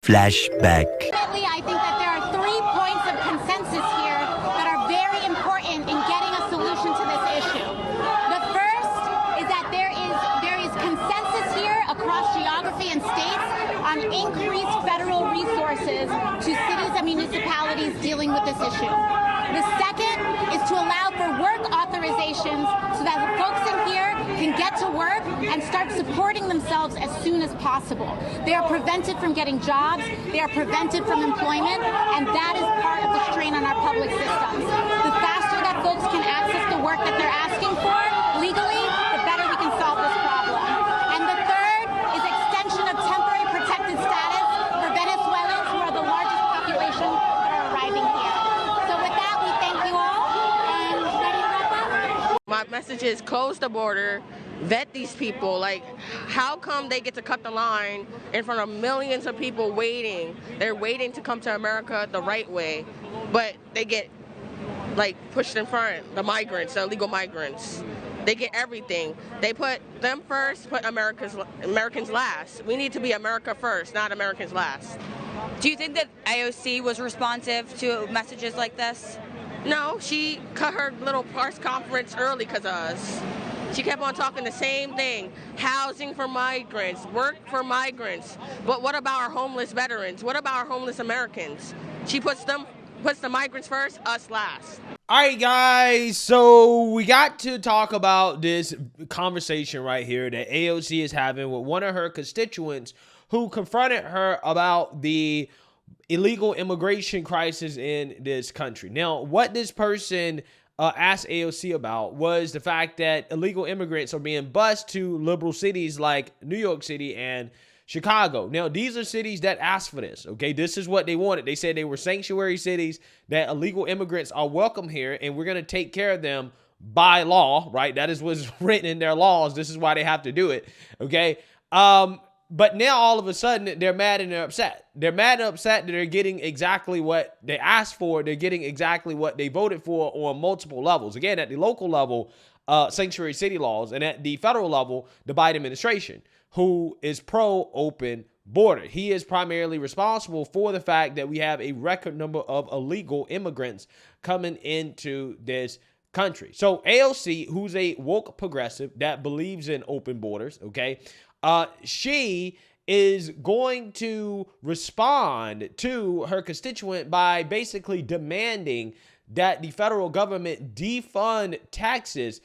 Flashback. Ultimately, I think that there are 3 points of consensus here that are very important in getting a solution to this issue. The first is that there is consensus here across geography and states on increased federal resources to cities and municipalities dealing with this issue. The second is to allow for work authorizations so that the folks in here can get to work and start supporting themselves as soon as possible. They are prevented from getting jobs, they are prevented from employment, and that is part of the strain on our public systems. The faster that folks can access the work that they're asking for legally, the better we can solve this problem. And the third is extension of temporary protected status for Venezuelans, who are the largest population that are arriving here. So with that, we thank you all, and ready to wrap up? My message is close the border, vet these people. Like, how come they get to cut the line in front of millions of people waiting? They're waiting to come to America the right way, but they get like pushed in front. The migrants, the illegal migrants, they get everything. They put them first, put Americans last. We need to be America first, not Americans last. Do you think that AOC was responsive to messages like this? No, she cut her little press conference early because of us. She kept on talking the same thing: housing for migrants, work for migrants. But what about our homeless veterans? What about our homeless Americans? She puts the migrants first, us last. All right, guys, so we got to talk about this conversation right here that AOC is having with one of her constituents who confronted her about the illegal immigration crisis in this country. Now, what this person asked AOC about was the fact that illegal immigrants are being bused to liberal cities like New York City and Chicago. Now, these are cities that asked for this, okay? This is what they wanted. They said they were sanctuary cities, that illegal immigrants are welcome here, and we're going to take care of them by law, right? That is what's written in their laws. This is why they have to do it, okay? But now all of a sudden they're mad and they're upset. They're mad and upset that they're getting exactly what they asked for. They're getting exactly what they voted for on multiple levels. Again, at the local level, sanctuary city laws, and at the federal level, the Biden administration, who is pro-open border. He is primarily responsible for the fact that we have a record number of illegal immigrants coming into this country. So AOC, who's a woke progressive that believes in open borders, okay, she is going to respond to her constituent by basically demanding that the federal government defund taxes,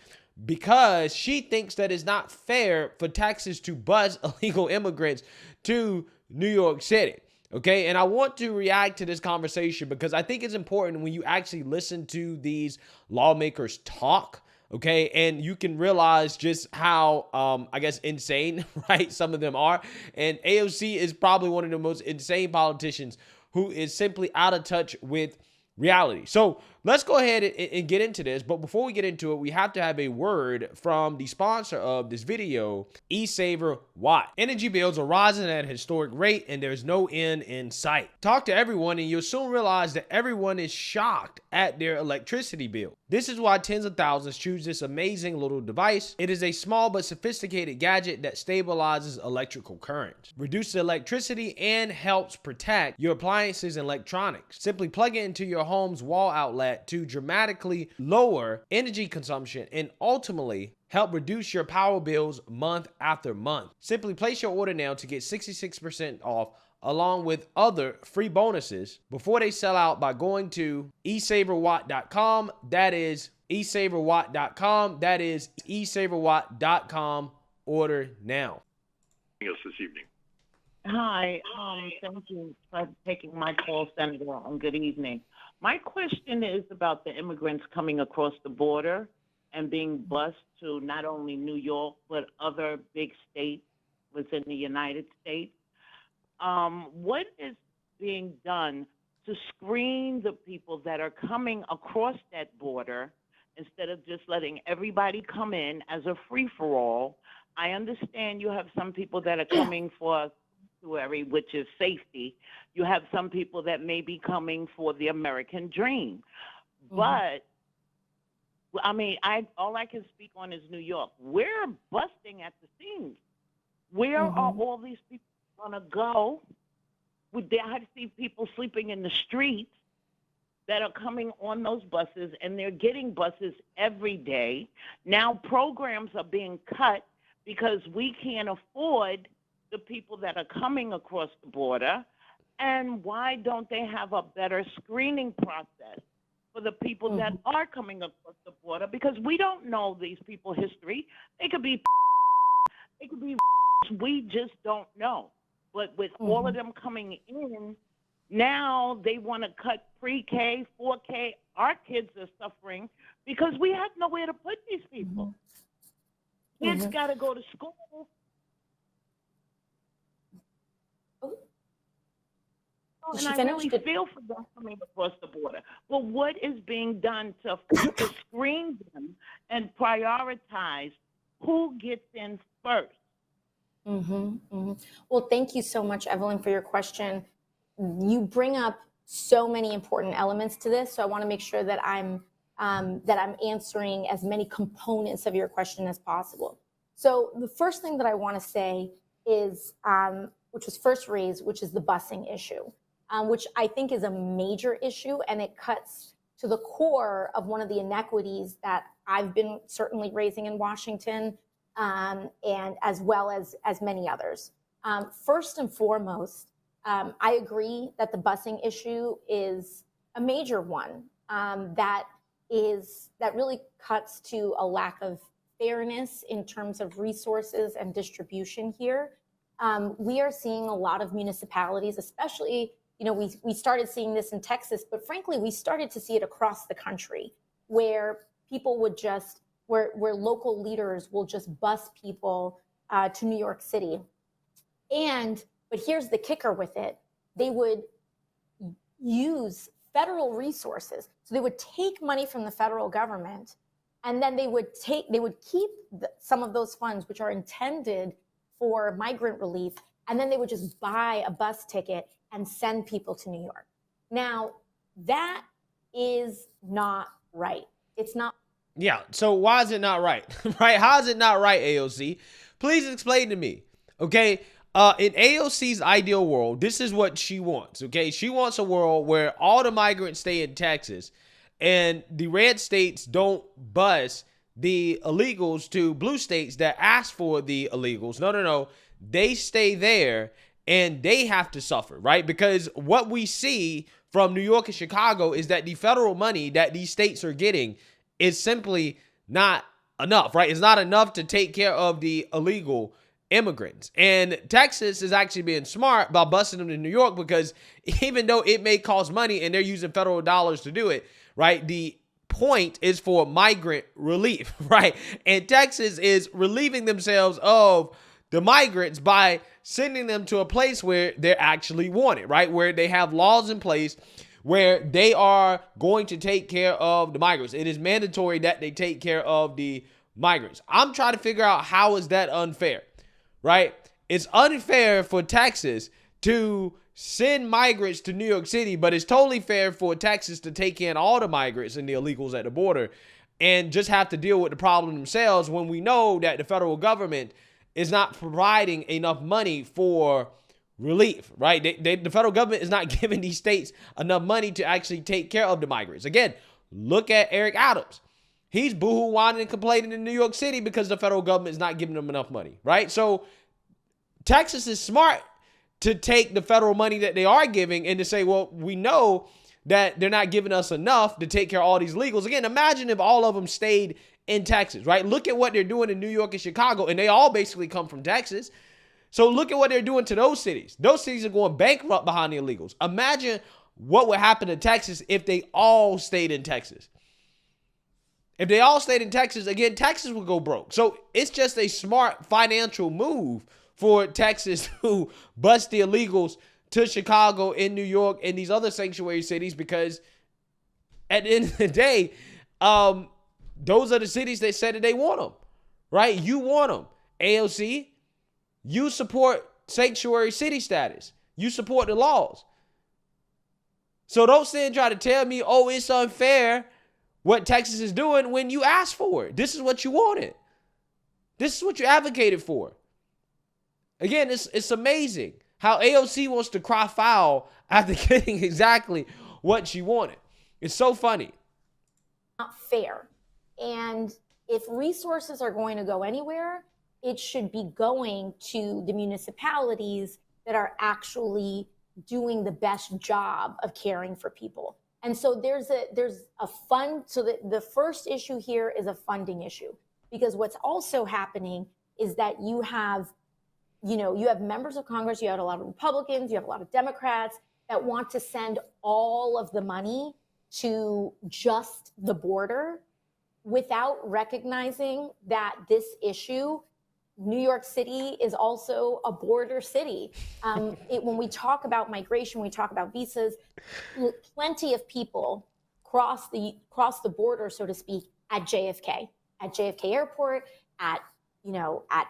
because she thinks that it's not fair for taxes to bus illegal immigrants to New York City. Okay, and I want to react to this conversation because I think it's important when you actually listen to these lawmakers talk. Okay, and you can realize just how, I guess, insane, right, some of them are. And AOC is probably one of the most insane politicians who is simply out of touch with reality. So let's go ahead and get into this. But before we get into it, we have to have a word from the sponsor of this video, eSaver Watt. Energy bills are rising at a historic rate and there's no end in sight. Talk to everyone and you'll soon realize that everyone is shocked at their electricity bill. This is why tens of thousands choose this amazing little device. It is a small but sophisticated gadget that stabilizes electrical currents, reduces electricity, and helps protect your appliances and electronics. Simply plug it into your home's wall outlet to dramatically lower energy consumption and ultimately help reduce your power bills month after month. Simply place your order now to get 66% off along with other free bonuses before they sell out by going to esaverwatt.com. That is esaverwatt.com. That is esaverwatt.com. Order now. Us this evening. Hi, thank you for taking my call, Senator, and good evening. My question is about the immigrants coming across the border and being bused to not only New York, but other big states within the United States. What is being done to screen the people that are coming across that border instead of just letting everybody come in as a free-for-all? I understand you have some people that are coming for sanctuary, which is safety. You have some people that may be coming for the American dream. But, I mean, all I can speak on is New York. We're busting at the seams. Where are all these people going to go I see people sleeping in the streets that are coming on those buses, and they're getting buses every day. Now programs are being cut because we can't afford the people that are coming across the border. And why don't they have a better screening process for the people that are coming across the border? Because we don't know these people's history. They could be, we just don't know. But with all of them coming in, now they want to cut pre-K, 4K. Our kids are suffering because we have nowhere to put these people. Kids got to go to school. And I really feel for them coming across the border. But what is being done to screen them and prioritize who gets in first? Well, thank you so much, Evelyn, for your question. You bring up so many important elements to this, so I want to make sure that I'm answering as many components of your question as possible. So the first thing that I want to say is, which was first raised, which is the busing issue, which I think is a major issue, and it cuts to the core of one of the inequities that I've been certainly raising in Washington, and as well as many others. First and foremost, I agree that the busing issue is a major one that really cuts to a lack of fairness in terms of resources and distribution here. We are seeing a lot of municipalities, especially, we started seeing this in Texas, but frankly, we started to see it across the country, where people would just, where local leaders will just bus people to New York City. But here's the kicker with it. They would use federal resources. So they would take money from the federal government, and then they would keep some of those funds, which are intended for migrant relief, and then they would just buy a bus ticket and send people to New York. Now, that is not right. It's not. Yeah, so why is it not right? Right? How is it not right, AOC? Please explain to me, okay? In AOC's ideal world, this is what she wants, okay? She wants a world where all the migrants stay in Texas and the red states don't bus the illegals to blue states that ask for the illegals. No. They stay there and they have to suffer, right? Because what we see from New York and Chicago is that the federal money that these states are getting is simply not enough, right? It's not enough to take care of the illegal immigrants. And Texas is actually being smart by busing them to New York, because even though it may cost money and they're using federal dollars to do it, right? The point is for migrant relief, right? And Texas is relieving themselves of the migrants by sending them to a place where they're actually wanted, right? Where they have laws in place where they are going to take care of the migrants. It is mandatory that they take care of the migrants. I'm trying to figure out, how is that unfair, right? It's unfair for Texas to send migrants to New York City, but it's totally fair for Texas to take in all the migrants and the illegals at the border and just have to deal with the problem themselves, when we know that the federal government is not providing enough money for relief, right? The federal government is not giving these states enough money to actually take care of the migrants. Again, look at Eric Adams. He's boohoo whining and complaining in New York City because the federal government is not giving them enough money, right? So Texas is smart to take the federal money that they are giving and to say, well, we know that they're not giving us enough to take care of all these illegals. Again, imagine if all of them stayed in Texas, right? Look at what they're doing in New York and Chicago, and they all basically come from Texas. So look at what they're doing to those cities. Those cities are going bankrupt behind the illegals. Imagine what would happen to Texas if they all stayed in Texas. If they all stayed in Texas, again, Texas would go broke. So it's just a smart financial move for Texas to bust the illegals to Chicago and New York and these other sanctuary cities, because at the end of the day, those are the cities that said that they want them, right? You want them. AOC, you support sanctuary city status. You support the laws. So don't sit and try to tell me, oh, it's unfair what Texas is doing, when you asked for it. This is what you wanted. This is what you advocated for. Again, it's amazing How AOC wants to cry foul after getting exactly what she wanted. It's so funny. Not fair. And if resources are going to go anywhere, it should be going to the municipalities that are actually doing the best job of caring for people. And so there's a fund. So the first issue here is a funding issue, because what's also happening is that you have members of Congress, you have a lot of Republicans, you have a lot of Democrats that want to send all of the money to just the border without recognizing that this issue, New York City is also a border city. When we talk about migration, we talk about visas, plenty of people cross the border, so to speak, at JFK Airport, at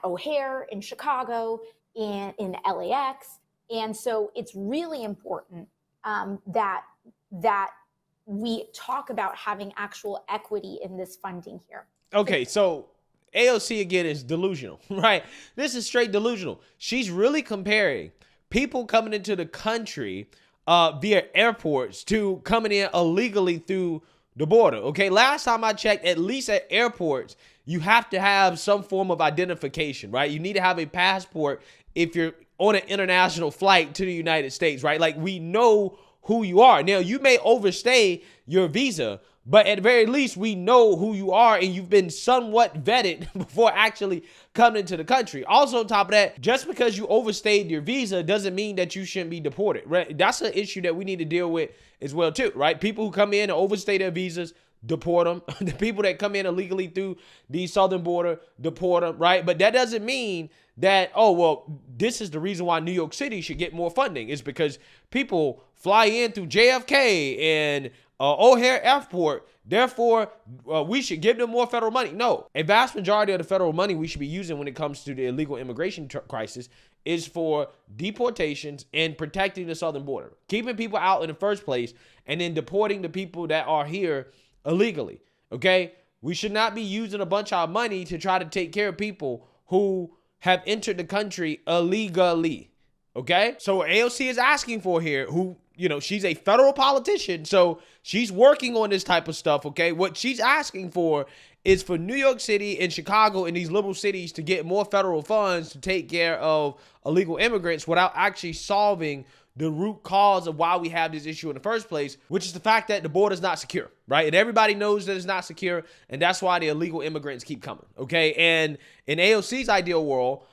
O'Hare in Chicago, and in LAX. And so it's really important that we talk about having actual equity in this funding here. Okay, so AOC again is delusional, right? This is straight delusional. She's really comparing people coming into the country via airports to coming in illegally through the border. Okay, last time I checked, at least at airports, you have to have some form of identification, right? You need to have a passport if you're on an international flight to the United States, right? Like, we know who you are. Now, you may overstay your visa, but at the very least, we know who you are and you've been somewhat vetted before actually coming into the country. Also, on top of that, just because you overstayed your visa doesn't mean that you shouldn't be deported, right? That's an issue that we need to deal with as well, too, right? People who come in and overstay their visas, deport them. The people that come in illegally through the southern border, deport them, right? But that doesn't mean that, oh, well, this is the reason why New York City should get more funding. It's because people fly in through JFK and O'Hare Airport. Therefore, we should give them more federal money. No, a vast majority of the federal money we should be using when it comes to the illegal immigration crisis is for deportations and protecting the southern border, keeping people out in the first place, and then deporting the people that are here illegally. Okay, we should not be using a bunch of money to try to take care of people who have entered the country illegally. Okay, so what AOC is asking for here, who, she's a federal politician, so she's working on this type of stuff. Okay, what she's asking for is for New York City and Chicago and these liberal cities to get more federal funds to take care of illegal immigrants without actually solving the root cause of why we have this issue in the first place, which is the fact that the border is not secure, right? And everybody knows that it's not secure, and that's why the illegal immigrants keep coming, okay? And in AOC's ideal world,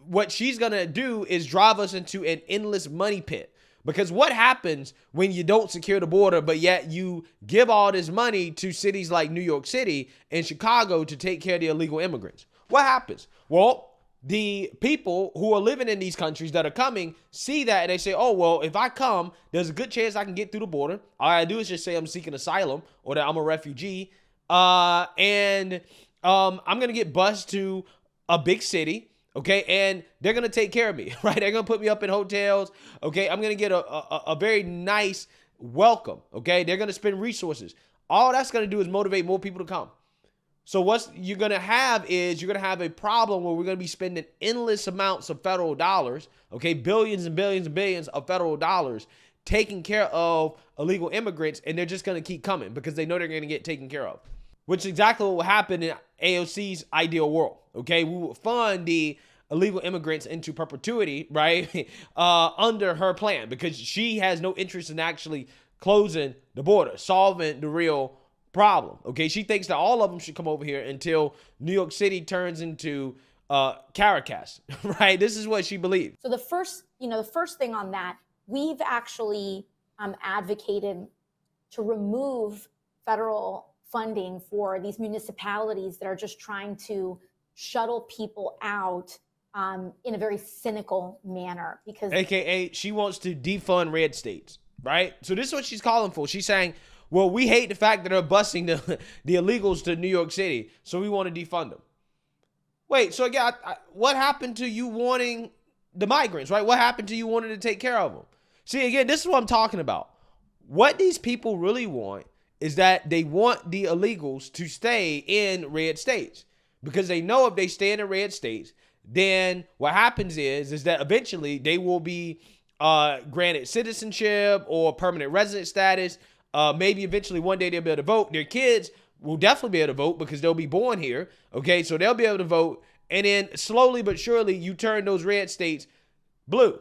what she's gonna do is drive us into an endless money pit. Because what happens when you don't secure the border, but yet you give all this money to cities like New York City and Chicago to take care of the illegal immigrants? What happens? Well, the people who are living in these countries that are coming see that and they say, oh, well, if I come, there's a good chance I can get through the border. All I do is just say I'm seeking asylum or that I'm a refugee. And I'm going to get bused to a big city. Okay, and they're going to take care of me, right? They're going to put me up in hotels. Okay, I'm going to get a very nice welcome. Okay, they're going to spend resources. All that's going to do is motivate more people to come. So what you're going to have is you're going to have a problem where we're going to be spending endless amounts of federal dollars, okay, billions and billions and billions of federal dollars taking care of illegal immigrants, and they're just going to keep coming because they know they're going to get taken care of, which is exactly what will happen in AOC's ideal world, okay? We will fund the illegal immigrants into perpetuity, right, under her plan because she has no interest in actually closing the border, solving the real problem, okay? She thinks that all of them should come over here until New York City turns into Caracas, right? This is what she believes. So the first thing on that, we've actually advocated to remove federal funding for these municipalities that are just trying to shuttle people out in a very cynical manner. Because AKA, she wants to defund red states, right? So this is what she's calling for. She's saying, well, we hate the fact that they're busing the illegals to New York City, so we want to defund them. Wait, so again, what happened to you wanting the migrants, right? What happened to you wanting to take care of them? See, again, this is what I'm talking about. What these people really want is that they want the illegals to stay in red states because they know if they stay in the red states, then what happens is that eventually they will be granted citizenship or permanent resident status. Maybe eventually one day they'll be able to vote. Their kids will definitely be able to vote because they'll be born here. Okay, so they'll be able to vote. And then slowly but surely you turn those red states blue,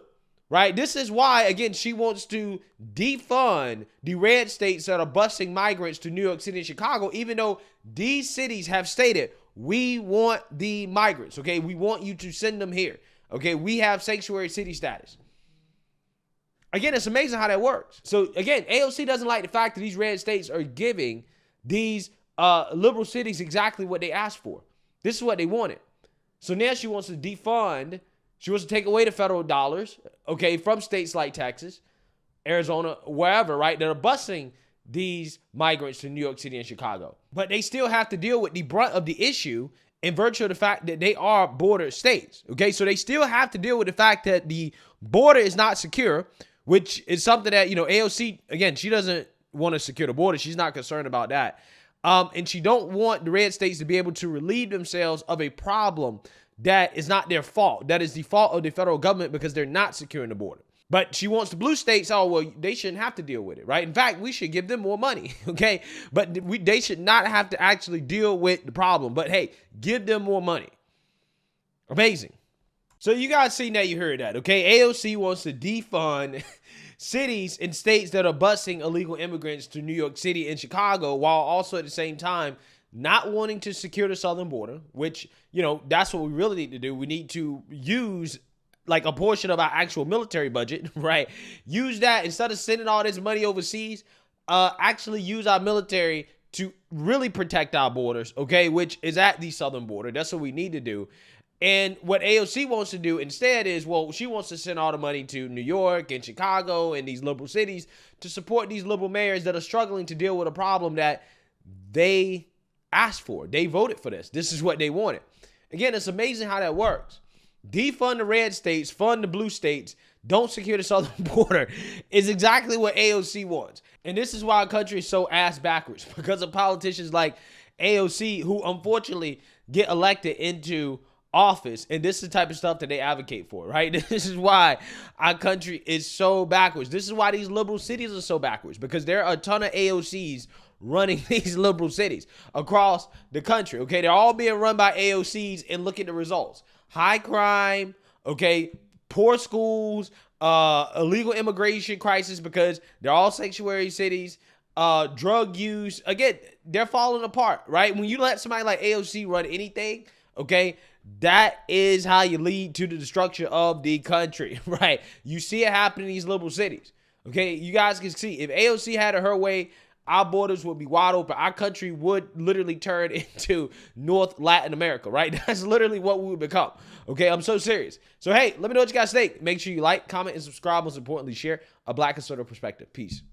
right? This is why, again, she wants to defund the red states that are busing migrants to New York City and Chicago, even though these cities have stated, we want the migrants, okay? We want you to send them here, okay? We have sanctuary city status. Again, it's amazing how that works. So again, AOC doesn't like the fact that these red states are giving these liberal cities exactly what they asked for. This is what they wanted. So now she wants to defund. She wants to take away the federal dollars, okay, from states like Texas, Arizona, wherever, right, that are busing these migrants to New York City and Chicago. But they still have to deal with the brunt of the issue in virtue of the fact that they are border states, okay? So they still have to deal with the fact that the border is not secure, which is something that, you know, AOC, again, she doesn't want to secure the border. She's not concerned about that. And she don't want the red states to be able to relieve themselves of a problem that is not their fault. That is the fault of the federal government because they're not securing the border. But she wants the blue states, oh, well, they shouldn't have to deal with it, right? In fact, we should give them more money, okay? But they should not have to actually deal with the problem. But hey, give them more money. Amazing. So you guys seen that, you heard that, okay? AOC wants to defund cities and states that are busing illegal immigrants to New York City and Chicago, while also at the same time not wanting to secure the southern border, which, you know, that's what we really need to do. We need to use like a portion of our actual military budget, right? Use that instead of sending all this money overseas, actually use our military to really protect our borders, okay? Which is at the southern border. That's what we need to do. And what AOC wants to do instead is, well, she wants to send all the money to New York and Chicago and these liberal cities to support these liberal mayors that are struggling to deal with a problem that they asked for. They voted for this. This is what they wanted. Again, it's amazing how that works. Defund the red states, fund the blue states, don't secure the southern border is exactly what AOC wants. And this is why our country is so ass backwards, because of politicians like AOC who unfortunately get elected into office, and this is the type of stuff that they advocate for, right? This is why our country is so backwards. This is why these liberal cities are so backwards, because there are a ton of AOCs running these liberal cities across the country, okay? They're all being run by AOCs, and look at the results. High crime, okay? Poor schools, illegal immigration crisis because they're all sanctuary cities, drug use. Again, they're falling apart, right? When you let somebody like AOC run anything, okay, that is how you lead to the destruction of the country, right? You see it happen in these liberal cities, okay? You guys can see if AOC had it her way, our borders would be wide open. Our country would literally turn into North Latin America, right? That's literally what we would become, okay? I'm so serious. So, hey, let me know what you guys think. Make sure you like, comment, and subscribe. Most importantly, share a Black conservative perspective. Peace.